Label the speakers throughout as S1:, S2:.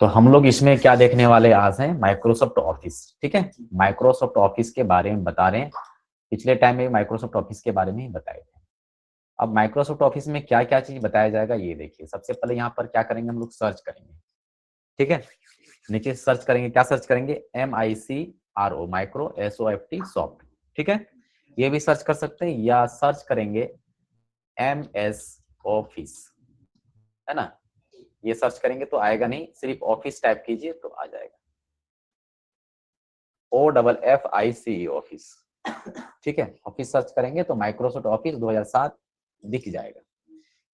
S1: तो हम लोग इसमें क्या देखने वाले आज हैं, माइक्रोसॉफ्ट ऑफिस। ठीक है, माइक्रोसॉफ्ट ऑफिस के बारे में बता रहे हैं। पिछले टाइम में माइक्रोसॉफ्ट ऑफिस के बारे में ही बताए थे। अब माइक्रोसॉफ्ट ऑफिस में क्या क्या चीज बताया जाएगा ये देखिए। सबसे पहले यहाँ पर क्या करेंगे, हम लोग सर्च करेंगे। ठीक है, नीचे सर्च करेंगे, क्या सर्च करेंगे, MICRO, माइक्रो SOFT सॉफ्ट। ठीक है, ये भी सर्च कर सकते हैं, या सर्च करेंगे MS ऑफिस, है ना। ये सर्च करेंगे तो आएगा नहीं, सिर्फ ऑफिस टाइप कीजिए तो आ जाएगा, OFFICE ऑफिस। ठीक है, ऑफिस सर्च करेंगे तो माइक्रोसॉफ्ट ऑफिस 2007 दिख जाएगा।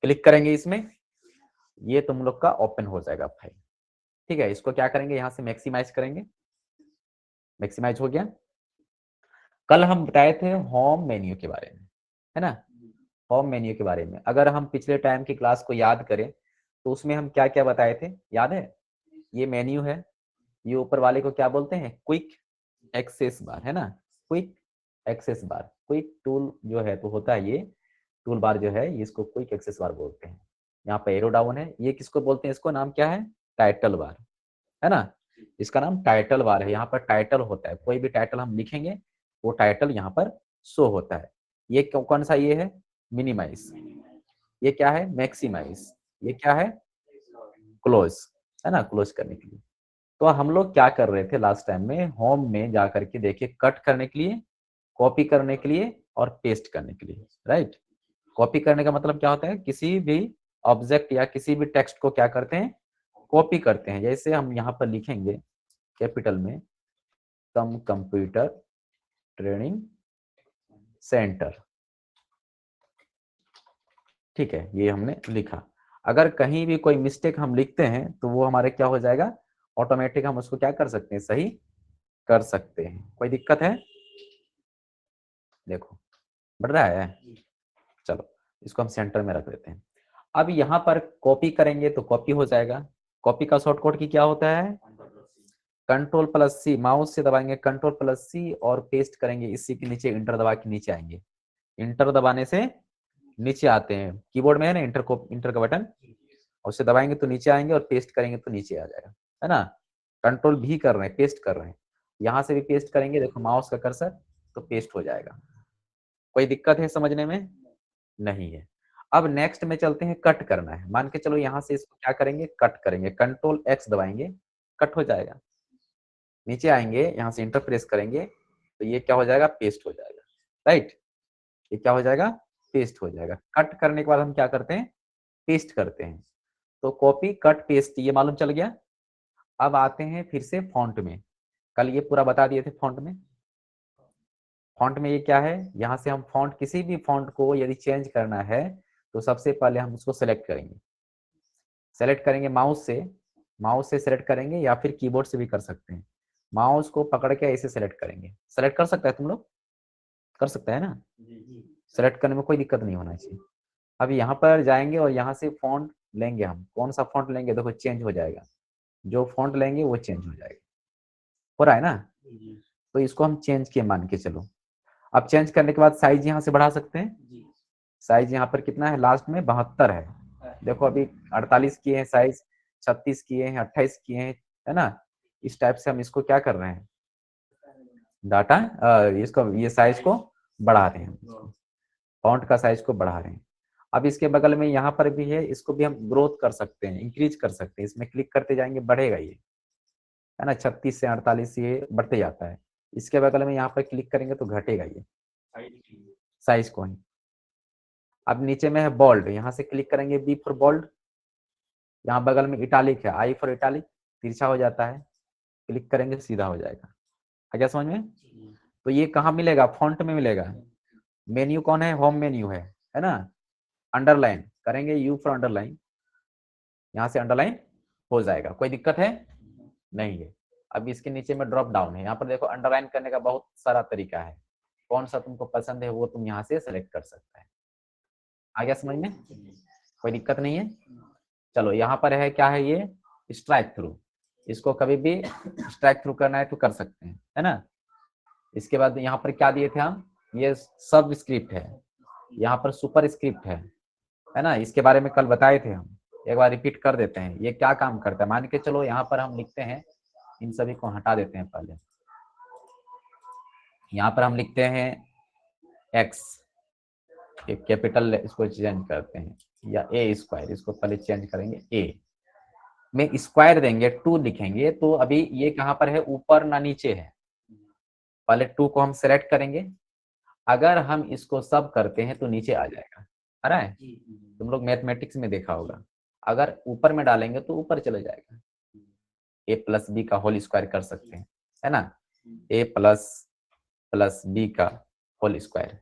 S1: क्लिक करेंगे इसमें, ये तुम लोग का ओपन हो जाएगा फाइल। ठीक है, इसको क्या करेंगे, यहाँ से मैक्सिमाइज करेंगे। मैक्सिमाइज हो गया। कल हम बताए थे होम मेन्यू के बारे में, है ना। होम मेन्यू के बारे में अगर हम पिछले टाइम की क्लास को याद करें तो उसमें हम क्या क्या बताए थे, याद है। ये मेन्यू है, ये ऊपर वाले को क्या बोलते हैं, क्विक एक्सेस बार, है ना। क्विक एक्सेस बार, क्विक टूल जो है तो होता है, ये टूल बार जो है इसको क्विक एक्सेस बार बोलते हैं। यहाँ पे एरो डाउन है, ये किसको बोलते हैं, इसको नाम क्या है, टाइटल बार, है ना। इसका नाम टाइटल बार है। यहाँ पर टाइटल होता है, कोई भी टाइटल हम लिखेंगे वो टाइटल यहाँ पर शो होता है। ये कौन सा, ये है मिनिमाइज, ये क्या है मैक्सिमाइज, ये क्या है क्लोज, है ना, क्लोज करने के लिए। तो हम लोग क्या कर रहे थे लास्ट टाइम में, होम में जा करके देखिए, कट करने के लिए, कॉपी करने के लिए और पेस्ट करने के लिए, राइट। कॉपी करने का मतलब क्या होता है, किसी भी ऑब्जेक्ट या किसी भी टेक्स्ट को क्या करते हैं, कॉपी करते हैं। जैसे हम यहाँ पर लिखेंगे कैपिटल में, कम कंप्यूटर ट्रेनिंग सेंटर। ठीक है, ये हमने लिखा। अगर कहीं भी कोई मिस्टेक हम लिखते हैं तो वो हमारे क्या हो जाएगा, ऑटोमेटिक हम उसको क्या कर सकते हैं, सही कर सकते हैं। कोई दिक्कत है, देखो बढ़ रहा है। चलो इसको हम सेंटर में रख देते हैं। अब यहाँ पर कॉपी करेंगे तो कॉपी हो जाएगा। कॉपी का शॉर्टकट की क्या होता है, Ctrl+C, माउस से दबाएंगे Ctrl+C और पेस्ट करेंगे, इसी के नीचे इंटर दबा के नीचे आएंगे। इंटर दबाने से नीचे आते हैं, कीबोर्ड में है ना इंटर का बटन, उससे दबाएंगे तो नीचे आएंगे और पेस्ट करेंगे तो नीचे आ जाएगा, है ना। कंट्रोल भी कर रहे हैं, पेस्ट कर रहे हैं। यहाँ से भी पेस्ट करेंगे, देखो माउस का कर्सर, तो पेस्ट हो जाएगा। कोई दिक्कत है समझने में, नहीं है। अब नेक्स्ट में चलते हैं, कट करना है। मान के चलो यहाँ से इसको क्या करेंगे, कट करेंगे, Ctrl+X दबाएंगे, कट हो जाएगा। नीचे आएंगे, यहाँ से इंटर प्रेस करेंगे तो ये क्या हो जाएगा, पेस्ट हो जाएगा, राइट। ये क्या हो जाएगा, पेस्ट हो जाएगा। कट करने के बाद हम क्या करते हैं, पेस्ट करते हैं। तो कॉपी कट पेस्ट ये मालूम चल गया। अब आते हैं फिर से फॉन्ट में। कल ये पूरा बता दिए थे फॉन्ट में। फॉन्ट में ये क्या है, यहाँ से हम फॉन्ट, किसी भी फॉन्ट को यदि चेंज करना है तो सबसे पहले हम उसको सेलेक्ट करेंगे। सेलेक्ट करेंगे माउस से सेलेक्ट करेंगे या फिर कीबोर्ड से भी कर सकते हैं। माउस को पकड़ के ऐसे सेलेक्ट करेंगे। सेलेक्ट कर सकता है, तुम लोग कर सकते हैं ना। सेलेक्ट करने में कोई दिक्कत नहीं होना चाहिए। अब यहाँ पर जाएंगे और यहाँ से फॉन्ट लेंगे, हम कौन सा फॉन्ट लेंगे, देखो चेंज हो जाएगा। जो फॉन्ट लेंगे वो चेंज हो जाएगा। हो रहा है ना। तो इसको हम चेंज किए मान के चलो। अब चेंज करने के बाद साइज यहाँ से बढ़ा सकते हैं। साइज यहाँ पर कितना है, लास्ट में 72 है। देखो अभी 48 किए हैं साइज, 36 किए हैं, 28 किए हैं, है ना। इस टाइप से हम इसको क्या कर रहे हैं, डाटा इसको, ये साइज को बढ़ा रहे हैं, फॉन्ट का साइज को बढ़ा रहे हैं। अब इसके बगल में यहाँ पर भी है, इसको भी हम ग्रोथ कर सकते हैं, इंक्रीज कर सकते हैं। इसमें क्लिक करते जाएंगे, बढ़ेगा ये, है ना। 36 से 48 ये बढ़ते जाता है। इसके बगल में यहाँ पर क्लिक करेंगे तो घटेगा ये साइज को ही। अब नीचे में है बोल्ड, यहाँ से क्लिक करेंगे, बी फॉर बोल्ड। यहाँ बगल में इटालिक है, आई फॉर इटालिक, तिरछा हो जाता है, क्लिक करेंगे सीधा हो जाएगा। आ गया समझ में। तो ये कहाँ मिलेगा, फॉन्ट में मिलेगा। मेन्यू कौन है, होम मेन्यू है ना। अंडरलाइन करेंगे, यू फॉर अंडरलाइन, यहाँ से अंडरलाइन हो जाएगा। कोई दिक्कत है, नहीं है। अब इसके नीचे में ड्रॉप डाउन है, यहाँ पर देखो अंडरलाइन करने का बहुत सारा तरीका है। कौन सा तुमको पसंद है वो तुम यहाँ से सेलेक्ट कर सकता है। आ गया समझ में, कोई दिक्कत नहीं है। चलो यहाँ पर है, क्या है ये, स्ट्राइक थ्रू। इसको कभी भी स्ट्राइक थ्रू करना है तो कर सकते हैं, है ना। इसके बाद यहाँ पर क्या दिए थे हम, ये सब स्क्रिप्ट है, यहाँ पर सुपर स्क्रिप्ट है ना। इसके बारे में कल बताए थे हम, एक बार रिपीट कर देते हैं। ये क्या काम करता है, मान के चलो यहाँ पर हम लिखते हैं, इन सभी को हटा देते हैं पहले। यहाँ पर हम लिखते हैं x, एक कैपिटल, इसको चेंज करते हैं, या a स्क्वायर, इसको पहले चेंज करेंगे, a में स्क्वायर देंगे, 2 लिखेंगे। तो अभी ये कहाँ पर है, ऊपर ना नीचे है। पहले 2 को हम सेलेक्ट करेंगे, अगर हम इसको सब करते हैं तो नीचे आ जाएगा, आ रहा है? तुम लोग मैथमेटिक्स में देखा होगा, अगर ऊपर में डालेंगे तो ऊपर चले जाएगा। a प्लस बी का होल स्क्वायर कर सकते हैं, है ना? a प्लस बी का होल स्क्वायर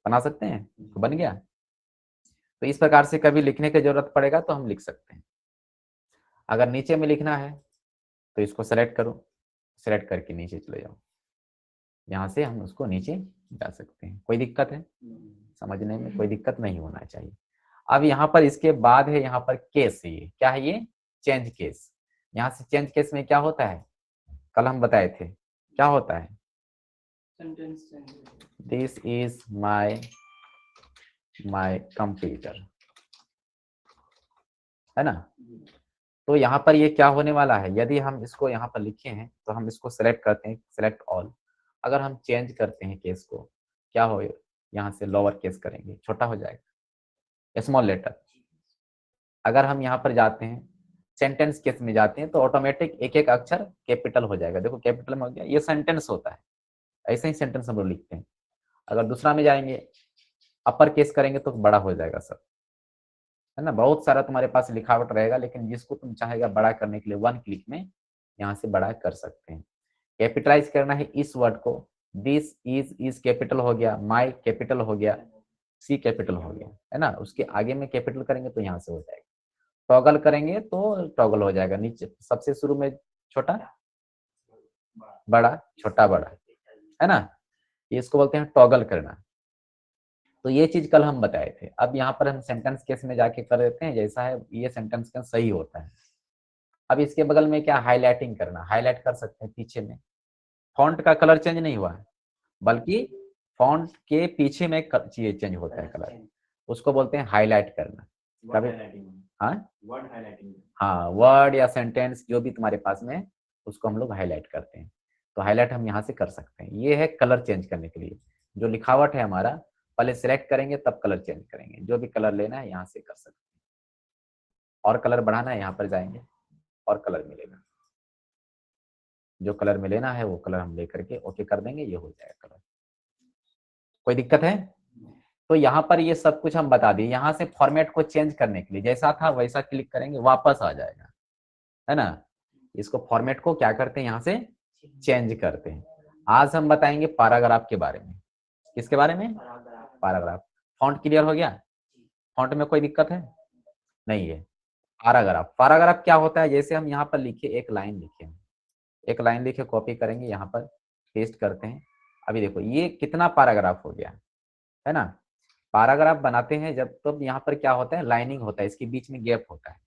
S1: बना सकते हैं, तो बन गया। तो इस प्रकार से कभी लिखने की जरूरत पड़ेगा तो हम लिख सकते हैं। अगर नीचे में लिखना है तो इसको सेलेक्ट करो, सेलेक्ट करके नीचे चले जाओ, यहाँ से हम उसको नीचे जा सकते हैं। कोई दिक्कत है? समझने में कोई दिक्कत नहीं होना चाहिए। अब यहाँ पर इसके बाद है, यहाँ पर केस, ये क्या है, ये चेंज केस। यहाँ से चेंज केस में क्या होता है, कल हम बताए थे, क्या होता है, दिस इज माई कंप्यूटर, है ना? तो यहाँ पर ये क्या होने वाला है, यदि हम इसको यहाँ पर लिखे हैं तो हम इसको सेलेक्ट करते हैं, सेलेक्ट ऑल। अगर हम चेंज करते हैं केस को, क्या हो, यहाँ से लोअर केस करेंगे, छोटा हो जाएगा, स्मॉल लेटर। अगर हम यहाँ पर जाते हैं, सेंटेंस केस में जाते हैं, तो ऑटोमेटिक एक एक अक्षर कैपिटल हो जाएगा। देखो कैपिटल में हो गया, ये सेंटेंस होता है, ऐसे ही सेंटेंस हम लोग लिखते हैं। अगर दूसरा में जाएंगे, अपर केस करेंगे तो बड़ा हो जाएगा सब, है ना? बहुत सारा तुम्हारे पास लिखावट रहेगा, लेकिन जिसको तुम चाहेगा बड़ा करने के लिए 1 क्लिक में यहाँ से बड़ा कर सकते हैं। कैपिटलाइज करना है इस वर्ड को, दिस इज कैपिटल हो गया, माई कैपिटल हो गया, सी कैपिटल हो गया, है ना? उसके आगे में कैपिटल करेंगे तो यहाँ से हो जाएगा। टॉगल करेंगे तो टॉगल हो जाएगा, नीचे सबसे शुरू में छोटा बड़ा, छोटा बड़ा, है ना? इसको बोलते हैं टॉगल करना। तो ये चीज कल हम बताए थे। अब यहाँ पर हम सेंटेंस केस में जाके कर देते हैं, जैसा है ये सेंटेंस केस सही होता है। अब इसके बगल में क्या, हाईलाइटिंग करना, हाईलाइट कर सकते हैं पीछे में। फॉन्ट का कलर चेंज नहीं हुआ है, बल्कि फॉन्ट के पीछे में चीज चेंज होता है कलर, उसको बोलते हैं हाईलाइट करना। कभी हाँ, वर्ड या सेंटेंस जो भी तुम्हारे पास में, उसको हम लोग हाईलाइट करते हैं। तो हाईलाइट हम यहाँ से कर सकते हैं। ये है कलर चेंज करने के लिए। जो लिखावट है हमारा, पहले सिलेक्ट करेंगे तब कलर चेंज करेंगे। जो भी कलर लेना है यहाँ से कर सकते हैं। और कलर बढ़ाना है, यहाँ पर जाएंगे और कलर मिलेगा। जो कलर में लेना है वो कलर हम लेकर के ओके कर देंगे, ये हो जाएगा कलर। कोई दिक्कत है? तो यहाँ पर ये सब कुछ हम बता दिए। यहाँ से फॉर्मेट को चेंज करने के लिए जैसा था वैसा क्लिक करेंगे, वापस आ जाएगा, है ना? इसको फॉर्मेट को क्या करते हैं, यहाँ से चेंज करते हैं। आज हम बताएंगे पैराग्राफ के बारे में। किसके बारे में? पैराग्राफ। फॉन्ट क्लियर हो गया? फॉन्ट में कोई दिक्कत है? नहीं है। पैराग्राफ, पैराग्राफ क्या होता है, जैसे हम यहाँ पर लिखे, एक लाइन लिखे, एक लाइन लिखे, कॉपी करेंगे, यहाँ पर पेस्ट करते हैं। अभी देखो ये कितना पैराग्राफ हो गया, है ना? पैराग्राफ बनाते हैं जब, तो यहाँ पर क्या होता है, लाइनिंग होता है, इसके बीच में गैप होता है।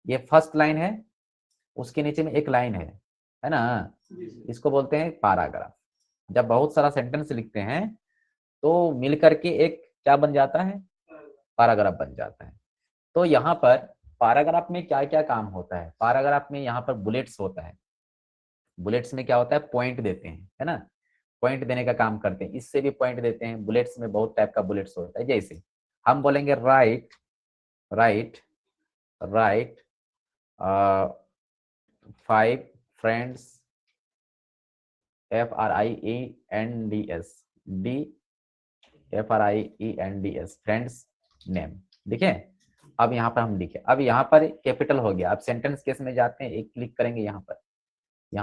S1: ये फर्स्ट लाइन है, उसके नीचे में एक लाइन है ना? इसको बोलते हैं पैराग्राफ। जब बहुत सारा सेंटेंस लिखते हैं तो मिल करके एक क्या बन जाता है, पैराग्राफ बन जाता है। तो यहाँ पर पैराग्राफ में क्या क्या काम होता है, पैराग्राफ में यहाँ पर बुलेट्स होता है। बुलेट्स में क्या होता है, पॉइंट देते हैं, है ना? पॉइंट देने का काम करते हैं। इससे भी पॉइंट देते हैं। बुलेट्स में बहुत टाइप का बुलेट्स होता है। जैसे हम बोलेंगे right, right, right 5 friends, FRIENDS friends name, लिखे? अब यहाँ पर हम लिखे, अब यहाँ पर कैपिटल हो गया। अब सेंटेंस केस में जाते हैं, एक क्लिक करेंगे, यहाँ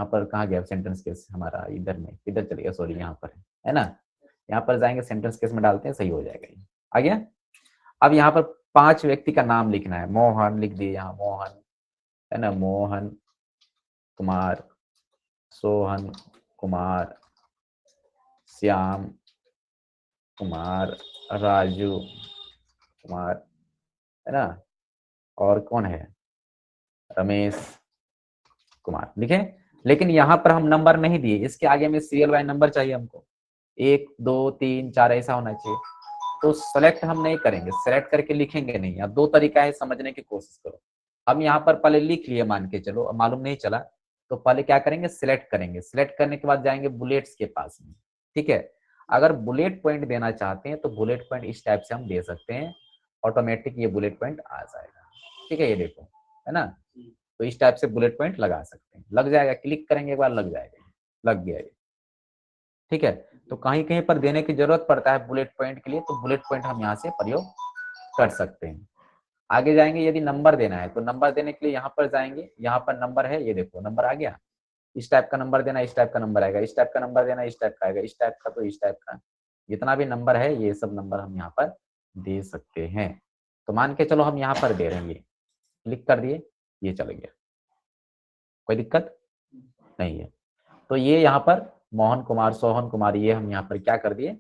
S1: पर कहाँ गया सेंटेंस केस हमारा, इधर में, इधर चले गया, सॉरी, यहाँ पर है ना? यहाँ पर जाएंगे, सेंटेंस केस में डालते हैं, सही हो जाएगा ये। आ गया? अब यहाँ पर 5 व्यक्ति का नाम लिखना है। मोहन लिख दिए, यहाँ मोहन, है ना? मोहन कुमार, सोहन कुमार, श्याम कुमार, राजू कुमार, है ना? और कौन है, रमेश कुमार, लिखे? लेकिन यहाँ पर हम नंबर नहीं दिए, इसके आगे में सीरियल वाइज नंबर चाहिए हमको, 1 2 3 4 ऐसा होना चाहिए। तो सेलेक्ट हम नहीं करेंगे, सेलेक्ट करके लिखेंगे नहीं। अब दो तरीका है, समझने की कोशिश करो। हम यहाँ पर पहले लिख लिए, मान के चलो, अब मालूम नहीं चला तो पहले क्या करेंगे, सिलेक्ट करेंगे। सिलेक्ट करने के बाद जाएंगे बुलेट्स के पास में, ठीक है। अगर बुलेट पॉइंट देना चाहते हैं तो बुलेट पॉइंट इस टाइप से हम दे सकते हैं, ऑटोमेटिक ये बुलेट पॉइंट आ जाएगा, ठीक है। ये देखो, है ना, तो इस टाइप से बुलेट पॉइंट लगा सकते हैं, लग जाएगा, क्लिक करेंगे एक बार लग जाएगा, लग गया ये, ठीक है। तो कहीं कहीं पर देने की जरूरत पड़ता है बुलेट पॉइंट के लिए, तो बुलेट पॉइंट हम यहाँ से प्रयोग कर सकते हैं। आगे जाएंगे, यदि नंबर देना है तो नंबर देने के लिए यहाँ पर जाएंगे, यहाँ पर नंबर है, ये देखो नंबर आ गया। इस टाइप का नंबर देना, इस टाइप का नंबर आएगा, इस टाइप का नंबर देना, इस टाइप का आएगा, इस टाइप का तो इस टाइप का, जितना भी नंबर है ये सब नंबर हम यहाँ पर दे सकते हैं। तो मान के चलो हम यहाँ पर दे रहे हैं, क्लिक कर दिए, ये चल गया, कोई दिक्कत नहीं है। तो ये यहाँ पर मोहन कुमार, सोहन कुमार, ये हम यहाँ पर क्या कर दिए,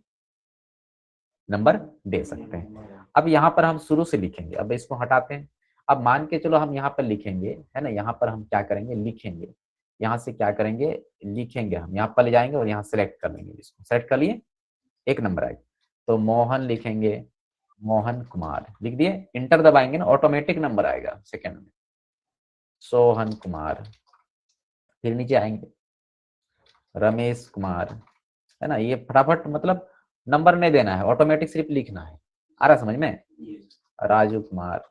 S1: नंबर दे सकते हैं। अब यहाँ पर हम शुरू से लिखेंगे, अब इसको हटाते हैं। अब मान के चलो हम यहाँ पर लिखेंगे, है ना, यहाँ पर हम क्या करेंगे, लिखेंगे, यहाँ से क्या करेंगे, लिखेंगे, हम यहाँ पर ले जाएंगे और यहाँ सेलेक्ट कर लेंगे, इसको सेलेक्ट कर लिए, एक नंबर आएगा, तो मोहन लिखेंगे, मोहन कुमार लिख दिए, इंटर दबाएंगे ना, ऑटोमेटिक नंबर आएगा सेकंड में, सोहन कुमार, फिर नीचे आएंगे, रमेश कुमार, है ना, ये फटाफट, मतलब नंबर नहीं देना है, ऑटोमेटिक सिर्फ लिखना है, आ रहा समझ में। राजू कुमार,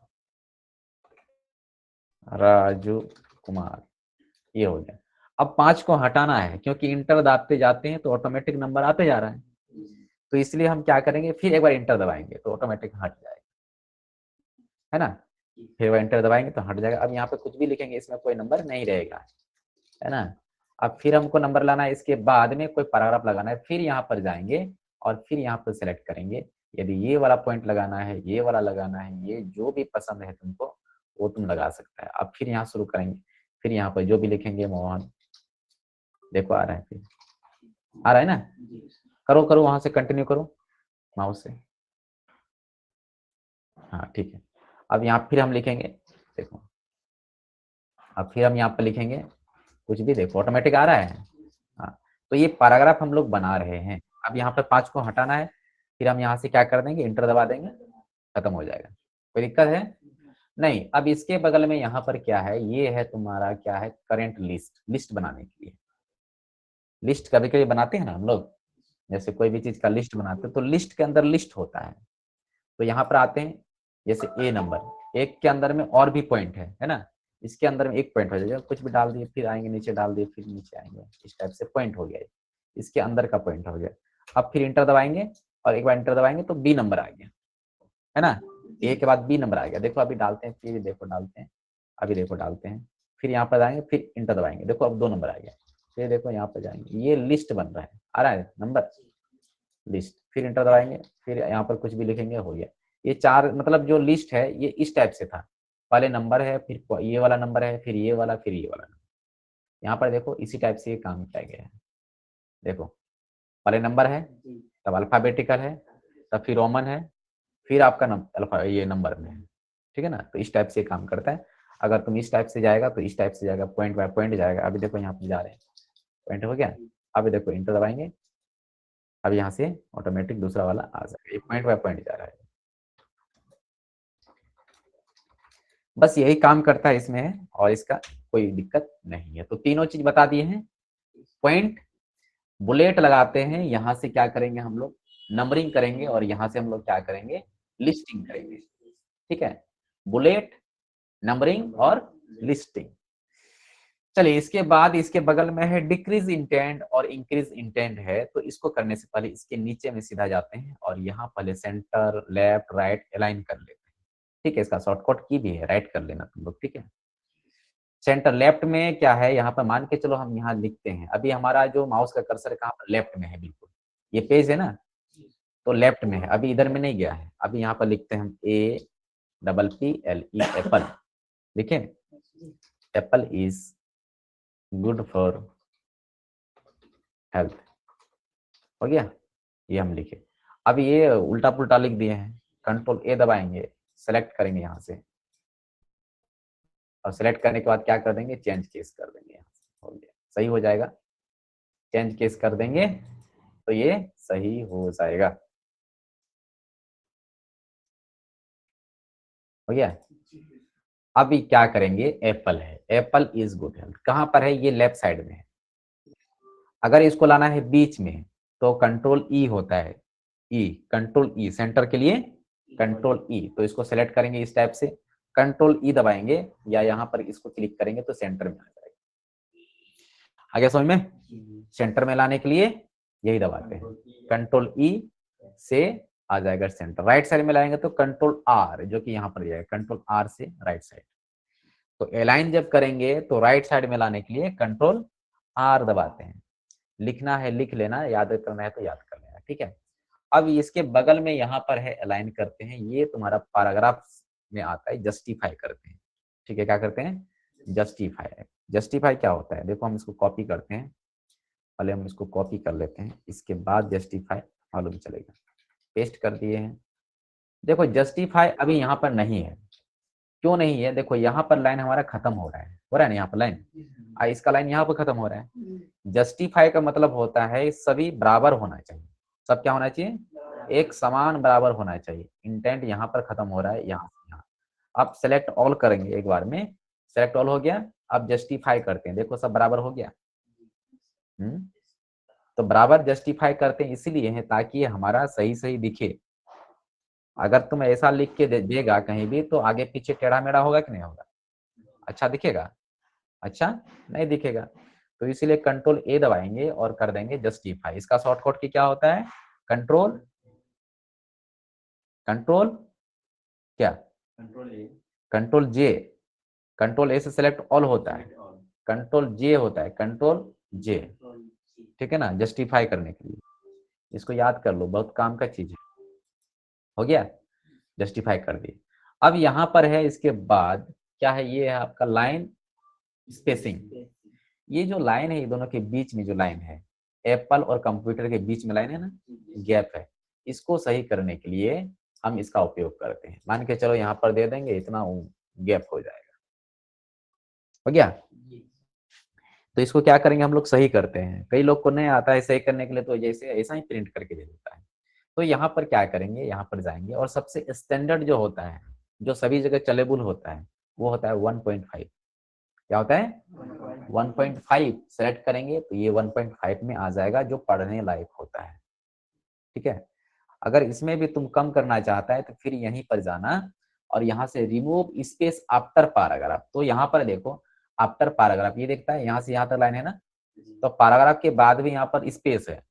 S1: राजू कुमार, ये हो गया। अब 5 को हटाना है, क्योंकि इंटर दाबते जाते हैं तो ऑटोमेटिक नंबर आते जा रहा है, तो इसलिए हम क्या करेंगे, फिर एक बार इंटर दबाएंगे तो ऑटोमेटिक हट जाएगा, है ना, फिर एक बार इंटर दबाएंगे तो हट जाएगा। अब यहाँ पे कुछ भी लिखेंगे, इसमें कोई नंबर नहीं रहेगा, है ना। अब फिर हमको नंबर लाना है, इसके बाद में कोई पैराग्राफ लगाना है, फिर यहाँ पर जाएंगे और फिर यहाँ पर सेलेक्ट करेंगे, यदि ये वाला पॉइंट लगाना है, ये वाला लगाना है, ये जो भी पसंद है तुमको वो तुम लगा सकता है। अब फिर यहाँ शुरू करेंगे, फिर यहाँ पर जो भी लिखेंगे, मोहन, देखो आ रहा है, फिर आ रहा है ना, करो करो, वहां से कंटिन्यू करो माउस से, हाँ ठीक है। अब यहाँ फिर हम लिखेंगे, देखो, अब फिर हम यहाँ पर लिखेंगे कुछ भी, देखो ऑटोमेटिक आ रहा है, हाँ। तो ये पैराग्राफ हम लोग बना रहे हैं। अब यहाँ पर 5 को हटाना है, फिर हम यहाँ से क्या कर देंगे, इंटर दबा देंगे, खत्म हो जाएगा, कोई दिक्कत है नहीं। अब इसके बगल में यहाँ पर क्या है, ये है तुम्हारा क्या है, करेंट लिस्ट, लिस्ट बनाने के लिए, लिस्ट कभी कभी बनाते हैं ना हम लोग, जैसे कोई भी चीज का लिस्ट बनाते हैं तो लिस्ट के अंदर लिस्ट होता है, तो यहाँ पर आते हैं, जैसे ए नंबर, एक के अंदर में और भी पॉइंट है ना, इसके अंदर में एक पॉइंट हो जाएगा, कुछ भी डाल दिए, फिर आएंगे नीचे, डाल दिए, फिर नीचे आएंगे, इस टाइप से पॉइंट हो गया, इसके अंदर का पॉइंट हो गया। अब फिर इंटर दबाएंगे और एक बार इंटर दबाएंगे तो बी नंबर आ गया, है ना, ए के बाद बी नंबर आ गया। देखो अभी डालते हैं, फिर देखो डालते हैं, अभी देखो डालते हैं, फिर यहाँ पर जाएंगे, फिर इंटर दबाएंगे, देखो अब 2 नंबर आ गया, फिर देखो यहाँ पर जाएंगे, ये लिस्ट बन रहा है, आ रहा है नंबर, लिस्ट, फिर इंटर दबाएंगे, फिर यहाँ पर कुछ भी लिखेंगे, हो गया। ये 4, मतलब जो लिस्ट है ये इस टाइप से था, पहले नंबर है, फिर ये वाला नंबर है, फिर ये वाला, फिर ये वाला नंबर। यहाँ पर देखो इसी टाइप से ये काम किया गया है, देखो पहले नंबर है, तब अल्फाबेटिकल है, तब फिर रोमन है, फिर आपका अल्फा ये नंबर में है, ठीक है ना। तो इस टाइप से काम करता है। अगर तुम इस टाइप से जाएगा तो इस टाइप से जाएगा, पॉइंट बाय पॉइंट जाएगा। अभी देखो यहाँ पे जा रहे हैं, पॉइंट हो गया, अभी देखो इंटर दबाएंगे, अब यहाँ से ऑटोमेटिक दूसरा वाला आ जाएगा, ये पॉइंट बाय पॉइंट जा रहा है, बस यही काम करता है इसमें, और इसका कोई दिक्कत नहीं है। तो तीनों चीज बता दिए हैं, पॉइंट, बुलेट लगाते हैं, यहाँ से क्या करेंगे हम लोग, नंबरिंग करेंगे, और यहाँ से हम लोग क्या करेंगे, लिस्टिंग करेंगे, ठीक है, बुलेट, नंबरिंग और लिस्टिंग। चलिए इसके बाद इसके बगल में है डिक्रीज इंटेंट और इंक्रीज इंटेंट है, तो इसको करने से पहले इसके नीचे में सीधा जाते हैं और यहाँ पहले सेंटर, लेफ्ट, राइट अलाइन कर लेते हैं, ठीक है। इसका शॉर्टकट की भी है, राइट कर लेना तुम लोग, ठीक है। सेंटर लेफ्ट में क्या है, यहाँ पर मान के चलो हम यहाँ लिखते हैं, अभी हमारा जो माउस का कर्सर कहाँ पर, लेफ्ट में है बिल्कुल, ये पेज है ना, तो लेफ्ट में है, अभी इधर में नहीं गया है। अभी यहाँ पर लिखते हैं हम APPLE, एप्पल, लिखे, Apple is good for health, हो गया, ये हम लिखे। अब ये उल्टा पुल्टा लिख दिए हैं, कंट्रोल A दबाएंगे, सेलेक्ट करेंगे यहाँ से, और सेलेक्ट करने के बाद क्या कर देंगे, चेंज केस कर देंगे, यहाँ से हो गया, सही हो जाएगा, चेंज केस कर देंगे तो ये सही हो जाएगा। हो गया। अभी क्या करेंगे, एप्पल है, एप्पल इज गुड हेल्थ, कहाँ पर है, ये लेफ्ट साइड में है। अगर इसको लाना है बीच में तो कंट्रोल ई होता है, ई, कंट्रोल ई सेंटर के लिए, कंट्रोल ई, तो इसको सेलेक्ट करेंगे इस टाइप से, कंट्रोल ई दबाएंगे या यहाँ पर इसको क्लिक करेंगे तो सेंटर में आ जाएगा। आगे समझ में, सेंटर में लाने के लिए यही दबाते हैं, कंट्रोल ई से आ जाएगा सेंटर। राइट साइड में लाएंगे तो कंट्रोल आर, जो कि यहाँ पर जाएगा, कंट्रोल आर से राइट साइड। तो अलाइन जब करेंगे तो राइट साइड में लाने के लिए कंट्रोल आर दबाते हैं। लिखना है लिख लेना, याद करना है तो याद कर लेना, ठीक है। अब इसके बगल में यहाँ पर है अलाइन करते हैं, ये तुम्हारा पैराग्राफ में आता है, जस्टिफाई करते हैं, ठीक है। क्या करते हैं, जस्टिफाई। जस्टिफाई क्या होता है, देखो हम इसको कॉपी करते हैं, पहले हम इसको कॉपी कर लेते हैं, इसके बाद जस्टिफाई मालूम चलेगा। पेस्ट कर दिए हैं। देखो जस्टिफाई अभी यहाँ पर नहीं है, क्यों नहीं है, देखो यहाँ पर लाइन हमारा खत्म हो रहा है ना, यहाँ पर लाइन, इसका लाइन यहाँ पर खत्म हो रहा है। जस्टिफाई का मतलब होता है सभी बराबर होना चाहिए, सब क्या होना चाहिए, एक समान बराबर होना चाहिए। इंटेंट यहाँ पर खत्म हो रहा है, यहाँ से यहाँ। अब सेलेक्ट ऑल करेंगे एक बार में, सेलेक्ट ऑल हो गया। अब जस्टिफाई करते हैं, देखो सब बराबर हो गया। तो बराबर जस्टिफाई करते हैं इसीलिए है ताकि हमारा सही सही दिखे। अगर तुम ऐसा लिख के देगा कहीं भी तो आगे पीछे टेढ़ा मेढ़ा होगा कि नहीं होगा, अच्छा दिखेगा, अच्छा नहीं दिखेगा। तो इसीलिए कंट्रोल ए दबाएंगे और कर देंगे जस्टिफाई। इसका शॉर्टकट की क्या होता है, कंट्रोल, कंट्रोल क्या, कंट्रोल जे, कंट्रोल ए से सिलेक्ट ऑल होता है, कंट्रोल जे होता है, कंट्रोल जे, ठीक है ना, जस्टिफाई करने के लिए। इसको याद कर लो, बहुत काम का चीज है। हो गया, जस्टिफाई कर दिए। अब यहाँ पर है, इसके बाद क्या है, ये है आपका लाइन स्पेसिंग। ये जो लाइन है, ये दोनों के बीच में जो लाइन है, एप्पल और कंप्यूटर के बीच में लाइन है ना, गैप है, इसको सही करने के लिए हम इसका उपयोग करते हैं। मान के चलो यहाँ पर दे देंगे इतना, गैप हो जाएगा। हो गया, तो इसको क्या करेंगे, हम लोग सही करते हैं। कई लोग को नहीं आता है सही करने के लिए, तो जैसे ऐसा ही प्रिंट करके दे देता है। तो यहाँ पर क्या करेंगे, यहाँ पर जाएंगे और सबसे स्टैंडर्ड जो होता है, जो सभी जगह चलेबल होता है, वो होता है 1.5। क्या होता है, 1.5 सेलेक्ट करेंगे तो ये 1.5 में आ जाएगा, जो पढ़ने लायक होता है, ठीक है। अगर इसमें भी तुम कम करना चाहता है तो फिर यहीं पर जाना और यहाँ से रिमूव स्पेस आफ्टर पैराग्राफ। तो यहाँ पर देखो आफ्टर पैराग्राफ, ये देखता है यहाँ से यहाँ तक लाइन है ना, तो पैराग्राफ के बाद भी यहाँ पर स्पेस है,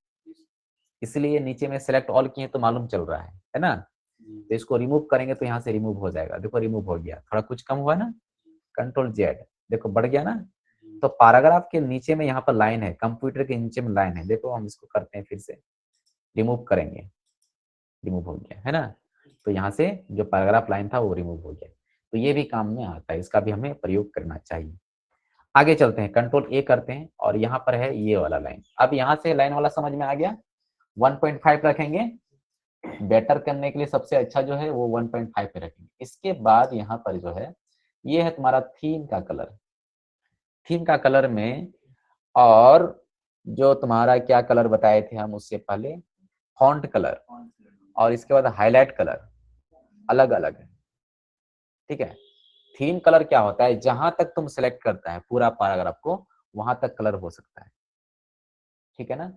S1: इसलिए नीचे में सेलेक्ट ऑल किए तो मालूम चल रहा है ना। तो इसको रिमूव करेंगे तो यहाँ से रिमूव हो जाएगा, देखो रिमूव हो गया, थोड़ा कुछ कम हुआ ना, कंट्रोल जेड, देखो बढ़ गया ना। तो पैराग्राफ के नीचे में यहाँ पर लाइन है, कंप्यूटर के नीचे में लाइन है, देखो हम इसको करते हैं फिर से, रिमूव करेंगे, रिमूव हो गया है ना। तो यहाँ से जो पैराग्राफ लाइन था वो रिमूव हो गया। तो ये भी काम में आता है, इसका भी हमें प्रयोग करना चाहिए। आगे चलते हैं, कंट्रोल ए करते हैं और यहाँ पर है ये वाला लाइन। अब यहाँ से लाइन वाला समझ में आ गया, 1.5 रखेंगे, बेटर करने के लिए सबसे अच्छा जो है वो 1.5 पे रखेंगे। इसके बाद यहाँ पर जो है, ये है तुम्हारा थीम का कलर, थीम का कलर में, और जो तुम्हारा क्या कलर बताए थे हम उससे पहले, फॉन्ट कलर, और इसके बाद हाईलाइट कलर, अलग अलग है, ठीक है। थीम कलर क्या होता है, जहां तक तुम सेलेक्ट करता है पूरा पैराग्राफ को, वहां तक कलर हो सकता है, ठीक है ना।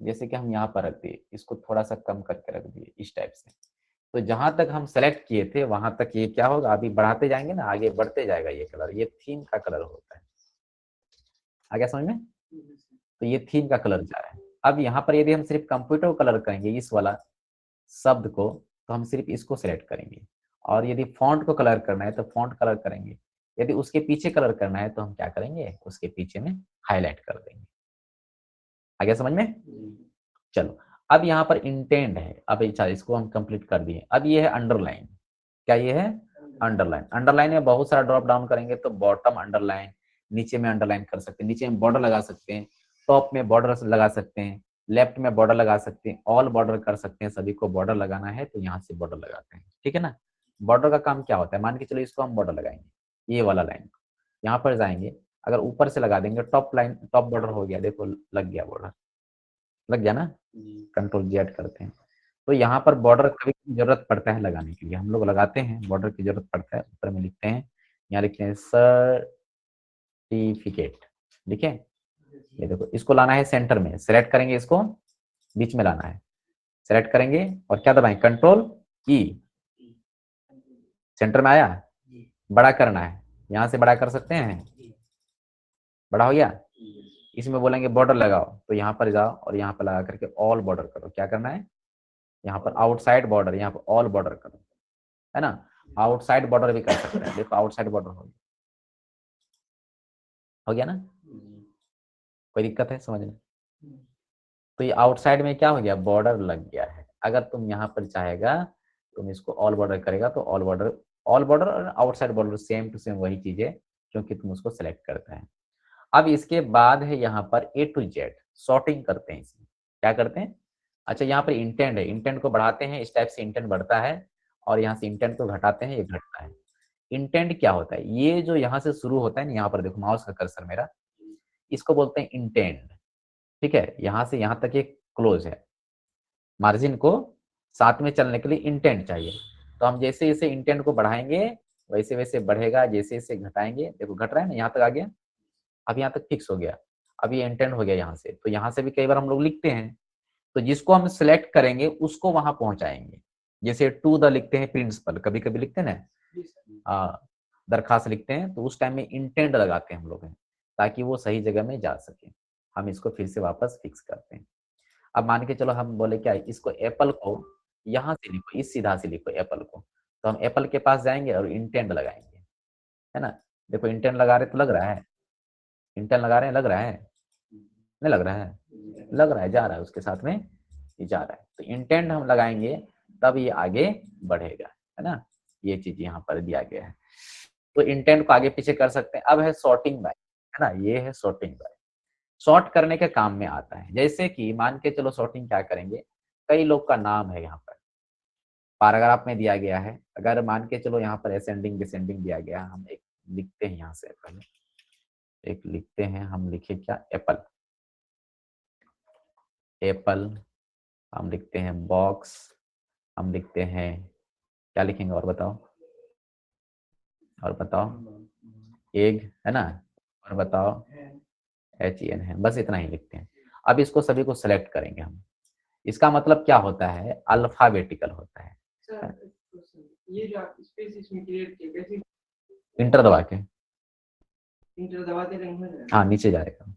S1: जैसे कि हम यहाँ पर रख दिए, इसको थोड़ा सा कम करके रख दिए इस टाइप से। तो जहां तक हम सेलेक्ट किए थे वहां तक ये क्या होगा, अभी बढ़ाते जाएंगे ना, आगे बढ़ते जाएगा ये कलर, ये थीम का कलर होता है। आ गया समझ में, तो ये थीम का कलर जा रहा है। अब यहाँ पर यदि हम सिर्फ कंप्यूटर को कलर करेंगे, इस वाला शब्द को, तो हम सिर्फ इसको सेलेक्ट करेंगे। और यदि फॉन्ट को कलर करना है तो फॉन्ट कलर करेंगे। यदि उसके पीछे कलर करना है तो हम क्या करेंगे, उसके पीछे में हाईलाइट कर देंगे। आ गया समझ में, चलो। अब यहाँ पर इंटेंट है, अब अच्छा इसको हम कंप्लीट कर दिए। अब ये है अंडरलाइन, क्या ये है, अंडरलाइन। अंडरलाइन में बहुत सारा ड्रॉप डाउन करेंगे तो बॉटम अंडरलाइन, नीचे में अंडरलाइन कर सकते हैं, नीचे में बॉर्डर लगा सकते हैं, टॉप में बॉर्डर लगा सकते हैं, लेफ्ट में बॉर्डर लगा सकते हैं, ऑल बॉर्डर कर सकते हैं। सभी को बॉर्डर लगाना है तो यहाँ से बॉर्डर लगाते हैं, ठीक है ना। बॉर्डर का काम क्या होता है, मान के चलो इसको हम बॉर्डर लगाएंगे, ये वाला लाइन, यहाँ पर जाएंगे, अगर ऊपर से लगा देंगे टॉप लाइन, टॉप बॉर्डर हो गया, देखो लग गया बॉर्डर, लग गया ना, कंट्रोल जेड करते हैं। तो यहाँ पर बॉर्डर कभी जरूरत पड़ता है लगाने के लिए, हम लोग लगाते हैं, बॉर्डर की जरूरत पड़ता है, ऊपर में लिखते हैं, यहाँ लिखते हैं सर्टिफिकेट, ठीक है। ये देखो इसको लाना है सेंटर में, सेलेक्ट करेंगे, इसको बीच में लाना है, सेलेक्ट करेंगे और क्या दबाएं, कंट्रोल ई, सेंटर में आया, बड़ा करना है, यहाँ से बड़ा कर सकते हैं, बड़ा हो गया। इसमें बोलेंगे बॉर्डर लगाओ, तो यहाँ पर जाओ और यहाँ पर लगा करके ऑल बॉर्डर करो, क्या करना है, यहाँ पर आउटसाइड बॉर्डर, यहाँ पर ऑल बॉर्डर करो, है ना। आउटसाइड बॉर्डर भी कर सकते हैं, देखो आउटसाइड बॉर्डर हो गया ना, कोई दिक्कत है समझ में। तो ये आउटसाइड में क्या हो गया, बॉर्डर लग गया है। अगर तुम यहाँ पर चाहेगा, तुम इसको ऑल बॉर्डर करेगा तो ऑल बॉर्डर, ऑल बॉर्डर और outside border same to same वही चीज है, क्योंकि तुम उसको सेलेक्ट करता है। अब इसके बाद है यहाँ पर ए टू जेड सॉर्टिंग करते हैं, इसमें क्या करते हैं, अच्छा यहाँ पर इंटेंट है, इंटेंट को बढ़ाते हैं, इस टाइप से इंटेंट बढ़ता है, और यहाँ से इंटेंट को घटाते हैं, ये घटता है। इंटेंट क्या होता है, ये जो यहाँ से शुरू होता है ना, यहाँ पर देखो माउस का कर्सर मेरा, इसको बोलते हैं इंटेंट, ठीक है। यहाँ से यहाँ तक ये क्लोज है, मार्जिन को साथ में चलने के लिए इंटेंट चाहिए, तो हम जैसे जैसे इंटेंट को बढ़ाएंगे वैसे वैसे बढ़ेगा, जैसे जैसे घटाएंगे, देखो घट रहा है ना, यहाँ तक आ गया, अब यहाँ तक फिक्स हो गया, अब ये इंटेंट हो गया यहाँ से, तो यहाँ से भी कई बार हम लोग लिखते हैं, तो जिसको हम सिलेक्ट करेंगे उसको वहां पहुंचाएंगे, जैसे टू द लिखते हैं प्रिंसिपल, कभी कभी लिखते हैं ना, दरखास्त लिखते हैं, तो उस टाइम में इंटेंट लगाते हैं हम लोग, ताकि वो सही जगह में जा सके। हम इसको फिर से वापस फिक्स करते हैं। अब मान के चलो हम बोले क्या, इसको एप्पल को यहाँ से लिखो, इस सीधा से लिखो एप्पल को, तो हम एप्पल के पास जाएंगे और इंटेंट लगाएंगे, है ना। देखो इंटेंट लगा रहे तो लग रहा है, इंटेंट लगा रहे हैं, लग रहा है, नहीं लग रहा है, लग रहा है, जा रहा है उसके साथ में, ये जा रहा है, तो इंटेंट हम लगाएंगे तब ये आगे बढ़ेगा, है ना। ये चीज यहाँ पर दिया गया है, तो इंटेंट को आगे पीछे कर सकते हैं। अब है सॉर्टिंग बाय, है ना, ये है सॉर्टिंग बाय, सॉर्ट करने के काम में आता है। जैसे कि मान के चलो सॉर्टिंग क्या करेंगे, कई लोग का नाम है यहाँ पर पैराग्राफ में दिया गया है, अगर मान के चलो यहाँ पर असेंडिंग डिसेंडिंग दिया गया, हम एक लिखते हैं यहाँ से, पहले एक लिखते हैं, हम लिखे क्या, एप्पल, एप्पल, हम लिखते हैं बॉक्स, हम लिखते हैं, क्या लिखेंगे और बताओ, और बताओ, एग, है ना, और बताओ, HEN है, बस इतना ही लिखते हैं। अब इसको सभी को सेलेक्ट करेंगे हम, इसका मतलब क्या होता है, अल्फाबेटिकल होता है।
S2: ये जो आप स्पेस इसमें क्रिएट किए कैसे,
S1: इंटर दबा के,
S2: इंटर दबाते रहेंगे,
S1: हाँ नीचे जाएगा।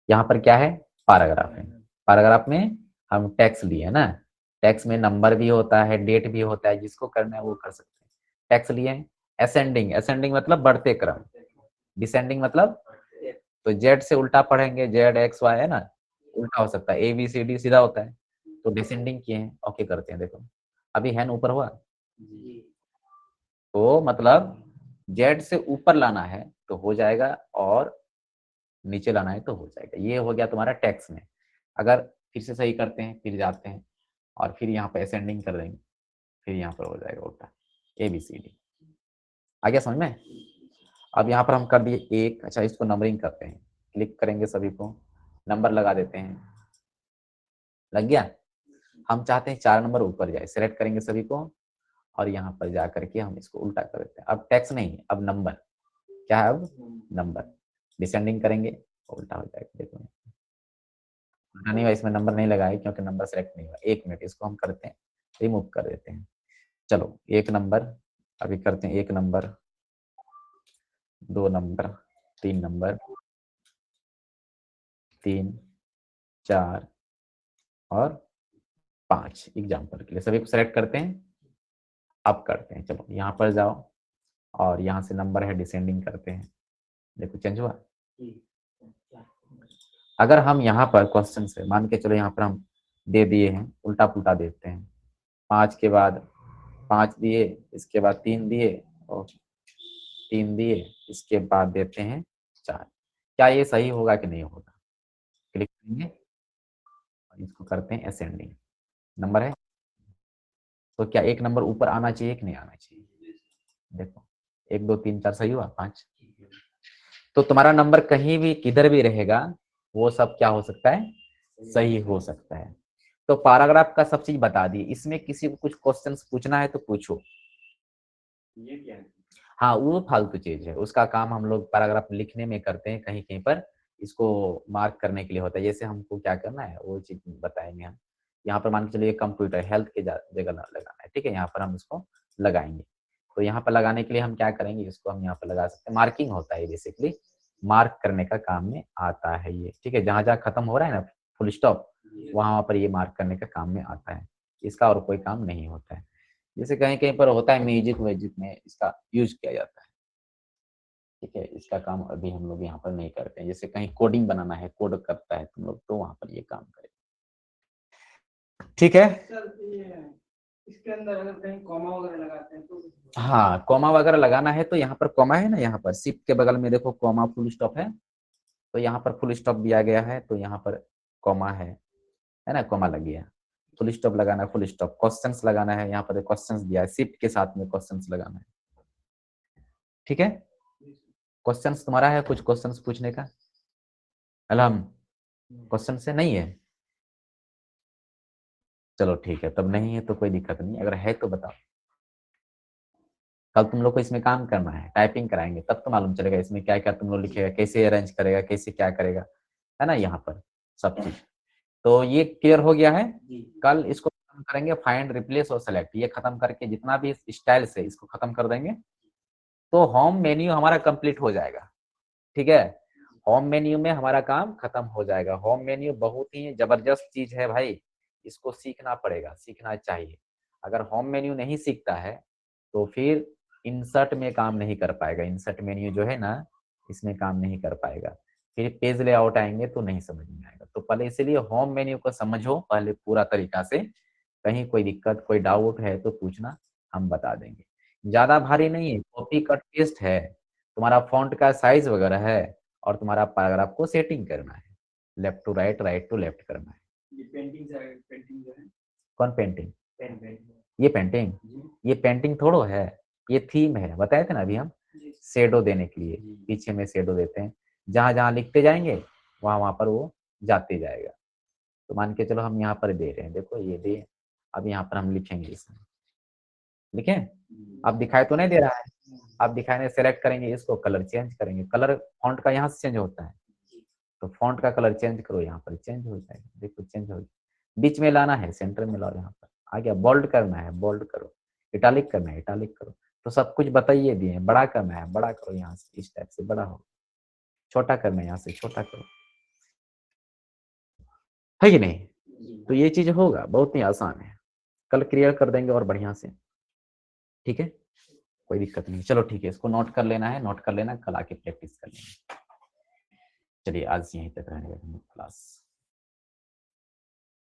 S1: यहाँ पर क्या है, पैराग्राफ है, पैराग्राफ में हम टेक्स्ट लिए ना, टेक्स्ट में नंबर भी होता है, डेट भी होता है, जिसको करना है वो कर सकते हैं। टेक्स्ट लिए, असेंडिंग, असेंडिंग मतलब बढ़ते क्रम, डिसेंडिंग मतलब, तो जेड से उल्टा पढ़ेंगे, जेड एक्स वाई, है ना, उल्टा हो सकता है, ABCD सीधा होता है, तो डिसेंडिंग किए हैं, ओके करते हैं, देखो अभी हैन ऊपर हुआ, तो मतलब जेड से ऊपर लाना है तो हो जाएगा, और नीचे लाना है तो हो जाएगा। ये हो गया तुम्हारा टेक्स्ट में। अगर फिर से सही करते हैं, फिर जाते हैं और फिर यहाँ पे असेंडिंग कर देंगे, फिर यहाँ पर हो जाएगा उल्टा, ABCD। आ गया समझ में। अब यहाँ पर हम कर दिए एक, अच्छा इसको नंबरिंग करते हैं, क्लिक करेंगे, सभी को नंबर लगा देते हैं, लग गया। हम चाहते हैं 4 नंबर ऊपर जाए, सेलेक्ट करेंगे सभी को, और यहाँ पर जा करके हम इसको उल्टा कर देते हैं। अब टेक्स्ट नहीं, अब नंबर, क्या है, अब नंबर, डिसेंडिंग करेंगे उल्टा हो जाएगा, देखो उल्टा नहीं हुआ, इसमें नंबर नहीं लगाए क्योंकि नंबर सेलेक्ट नहीं हुआ। 1 मिनट, इसको हम करते हैं, रिमूव कर देते हैं। चलो 1 नंबर, अभी करते हैं 1 नंबर, 2 नंबर, 3 नंबर, 3, 4 और 5, एग्जाम्पल के लिए सभी को सेलेक्ट करते हैं। अब करते हैं, चलो यहाँ पर जाओ और यहाँ से नंबर है, डिसेंडिंग करते हैं, देखो चेंज हुआ। अगर हम यहाँ पर क्वेश्चन से मान के चलो, यहाँ पर हम दे दिए हैं, उल्टा पुल्टा देते हैं, 5 के बाद 5 दिए, इसके बाद 3 दिए, और 3 दिए, इसके बाद देते हैं 4, क्या ये सही होगा कि नहीं होगा, क्लिक करेंगे और इसको करते हैं असेंडिंग, नंबर है, तो क्या 1 नंबर ऊपर आना चाहिए कि नहीं आना चाहिए, देखो 1 2 3 4 सही हुआ, 5, तो तुम्हारा नंबर कहीं भी किधर भी रहेगा, वो सब क्या हो सकता है, सही हो सकता है। तो पैराग्राफ का सब चीज बता दी। इसमें किसी को कुछ क्वेश्चंस पूछना है तो पूछो।
S2: ये क्या है?
S1: हाँ, वो फालतू चीज है, उसका काम हम लोग पैराग्राफ लिखने में करते हैं, कहीं कहीं पर इसको मार्क करने के लिए होता है। जैसे हमको क्या करना है वो चीज बताएंगे हम। यहाँ पर मान के चलिए कंप्यूटर हेल्थ के जगह लगाना है, ठीक है, यहाँ पर हम इसको लगाएंगे। तो यहाँ पर लगाने के लिए हम क्या करेंगे, इसको हम यहाँ पर लगा सकते हैं। मार्किंग होता है बेसिकली, मार्क करने का काम में आता है ये, ठीक है। जहाँ जहाँ खत्म हो रहा है ना फुल स्टॉप, वहां पर ये मार्क करने का काम में आता है। इसका और कोई काम नहीं होता है। जैसे कहीं कहीं पर होता है म्यूजिक व्यूजिक में इसका यूज किया जाता है, ठीक है। इसका काम अभी हम लोग यहाँ पर नहीं करते हैं। जैसे कहीं कोडिंग बनाना है, कोड करता है तुम लोग, तो वहां पर ये काम करें, ठीक है।
S2: सर ये इसके अंदर अगर कहीं कॉमा वगैरह लगाते हैं तो
S1: हाँ, कॉमा वगैरह लगाना है तो यहाँ पर कॉमा है ना, यहाँ पर शिफ्ट के बगल में देखो कॉमा फुल स्टॉप है, तो यहाँ पर फुल स्टॉप दिया गया है, तो यहाँ पर कॉमा है ना, कॉमा लग गया। फुल स्टॉप लगाना है, फुल स्टॉप। क्वेश्चंस लगाना है, यहाँ पर क्वेश्चंस दिया है, शिफ्ट के साथ में क्वेश्चंस लगाना है, ठीक है। क्वेश्चंस तुम्हारा है कुछ क्वेश्चंस पूछने का? अलहम क्वेश्चन से नहीं है? चलो ठीक है, तब नहीं है तो कोई दिक्कत नहीं, अगर है तो बताओ। कल तुम लोग को इसमें काम करना है, टाइपिंग कराएंगे, तब तो मालूम चलेगा इसमें क्या क्या तुम लोग लिखेगा, कैसे अरेंज करेगा, कैसे क्या करेगा, है ना, यहाँ पर सब चीज। तो ये क्लियर हो गया है। कल इसको खत्म करेंगे, फाइंड रिप्लेस और सेलेक्ट, ये खत्म करके जितना भी स्टाइल से इसको खत्म कर देंगे, तो होम मेन्यू हमारा कंप्लीट हो जाएगा, ठीक है। होम मेन्यू में हमारा काम खत्म हो जाएगा। होम मेन्यू बहुत ही जबरदस्त चीज है भाई, इसको सीखना पड़ेगा, सीखना चाहिए। अगर होम मेन्यू नहीं सीखता है तो फिर इंसर्ट में काम नहीं कर पाएगा। इंसर्ट मेन्यू जो है ना, इसमें काम नहीं कर पाएगा। फिर पेज लेआउट आएंगे तो नहीं समझ में आएगा। तो पहले इसीलिए होम मेन्यू को समझो पहले पूरा तरीका से। कहीं कोई दिक्कत कोई डाउट है तो पूछना, हम बता देंगे। ज्यादा भारी नहीं है, कॉपी कट पेस्ट है। तुम्हारा फॉन्ट का साइज वगैरह है, और तुम्हारा पैराग्राफ को सेटिंग करना है, left to right, right to left करना है।
S2: ये पेंटिंग जो है
S1: कौन पेंटिंग?
S2: पेन
S1: ये पेंटिंग? ये पेंटिंग थोड़ो है, ये थीम है, बताए थे ना अभी हम, शेडो देने के लिए पीछे में शेडो देते हैं। जहां जहां लिखते जाएंगे वहां वहां पर वो जाते जाएगा। तो मान के चलो हम यहाँ पर दे रहे हैं, देखो ये दे, अब यहाँ पर हम लिखेंगे, इसमें लिखें। अब दिखाई तो नहीं दे रहा है, अब दिखाने सेलेक्ट करेंगे इसको, कलर चेंज करेंगे, कलर फॉन्ट का यहाँ से चेंज होता है, तो फॉन्ट का कलर चेंज करो, यहाँ पर चेंज हो जाएगा, देखो चेंज हो जाएगा। बीच में लाना है, सेंटर में लाओ, यहाँ पर आ गया। बोल्ड करना है, बोल्ड करो। इटालिक करना है, इटालिक करो। तो सब कुछ बताइए दिए। बड़ा करना है, बड़ा करो, यहाँ से इस टाइप से बड़ा हो। छोटा करना है, यहाँ से छोटा करो, है कि नहीं। तो ये चीज होगा, बहुत ही आसान है, कल क्लियर कर देंगे और बढ़िया से, ठीक है, कोई दिक्कत नहीं। चलो ठीक है, इसको नोट कर लेना है, नोट कर लेना, कल आके प्रैक्टिस कर लेंगे। चलिए आज यहीं तक रहेगा क्लास।